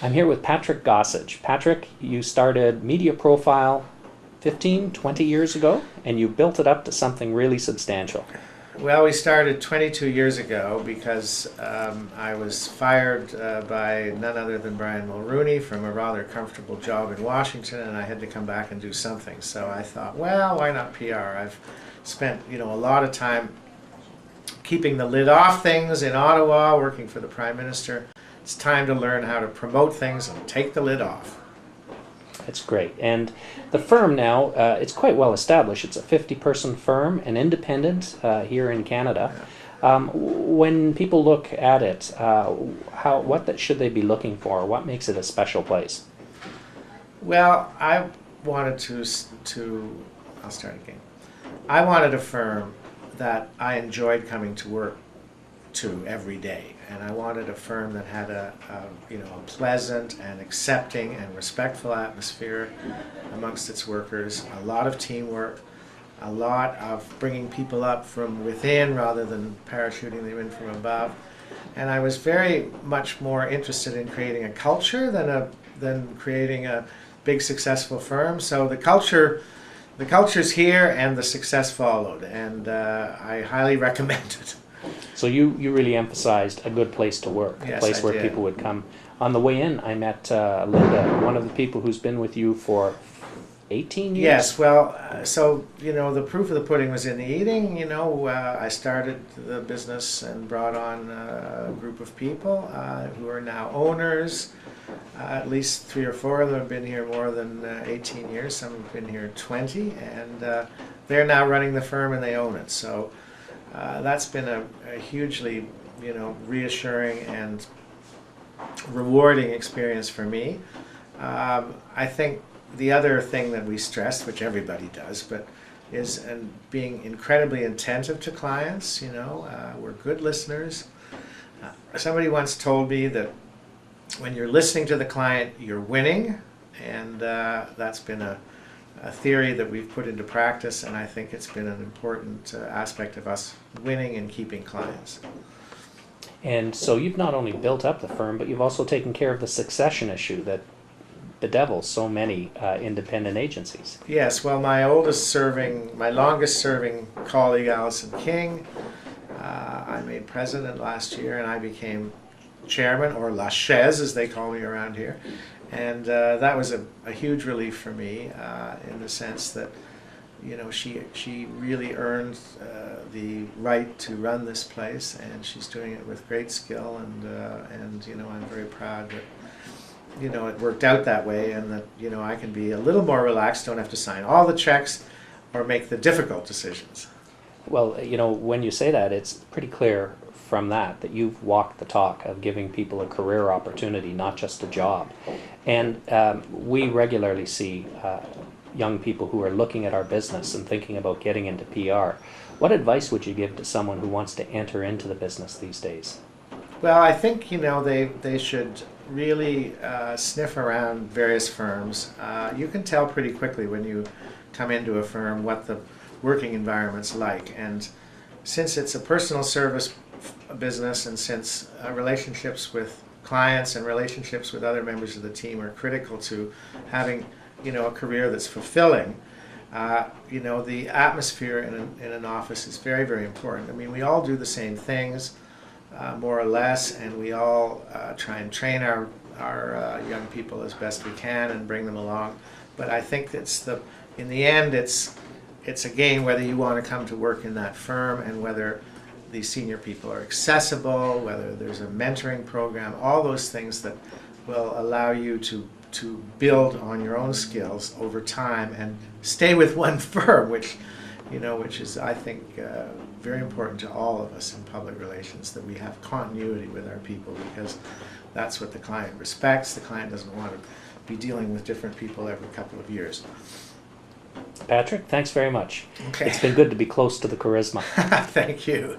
I'm here with Patrick Gossage. Patrick, you started Media Profile 15, 20 years ago, and you built it up to something really substantial. Well, we started 22 years ago because I was fired by none other than Brian Mulrooney from a rather comfortable job in Washington, and I had to come back and do something. So I thought, well, why not PR? I've spent, a lot of time keeping the lid off things in Ottawa, working for the Prime Minister. It's time to learn how to promote things and take the lid off. That's great. And the firm now, it's quite well established. It's a 50-person firm, an independent here in Canada. When people look at it, what should they be looking for? What makes it a special place? Well, I wanted I'll start again. I wanted a firm that I enjoyed coming to work to every day, and I wanted a firm that had a pleasant and accepting and respectful atmosphere amongst its workers, a lot of teamwork, a lot of bringing people up from within rather than parachuting them in from above. And I was very much more interested in creating a culture than creating a big successful firm. So the culture's here, and the success followed, and I highly recommend it. So you really emphasized a good place to work, Yes, a place I where did. people would come. On the way in, I met Linda, one of the people who's been with you for 18 years? Yes, well, the proof of the pudding was in the eating. I started the business and brought on a group of people who are now owners. At least 3 or 4 of them have been here more than 18 years. Some have been here 20, and they're now running the firm and they own it. So that's been a hugely, reassuring and rewarding experience for me. I think the other thing that we stress, which everybody does, but is being incredibly attentive to clients. We're good listeners. Somebody once told me that when you're listening to the client, you're winning, and that's been a theory that we've put into practice, and I think it's been an important aspect of us winning and keeping clients. And so you've not only built up the firm, but you've also taken care of the succession issue that bedevils so many independent agencies. Yes, well, my longest serving colleague, Alison King, I made president last year, and I became chairman, or La Chaise as they call me around here. And that was a huge relief for me in the sense that, she really earned the right to run this place, and she's doing it with great skill, and I'm very proud that it worked out that way, and that I can be a little more relaxed, don't have to sign all the checks or make the difficult decisions. Well, when you say that, it's pretty clear from that you've walked the talk of giving people a career opportunity, not just a job. And we regularly see young people who are looking at our business and thinking about getting into PR. What advice would you give to someone who wants to enter into the business these days? Well, I think they should really sniff around various firms. You can tell pretty quickly when you come into a firm what the working environment's like, and since it's a personal service business, and since relationships with clients and relationships with other members of the team are critical to having a career that's fulfilling, the atmosphere in an office is very, very important. I mean, we all do the same things, more or less, and we all try and train our young people as best we can and bring them along. But I think in the end, it's again whether you want to come to work in that firm, and whether the senior people are accessible, whether there's a mentoring program, all those things that will allow you to build on your own skills over time and stay with one firm, which is, I think, very important to all of us in public relations, that we have continuity with our people, because that's what the client respects. The client doesn't want to be dealing with different people every couple of years. Patrick, thanks very much. Okay. It's been good to be close to the charisma. Thank you.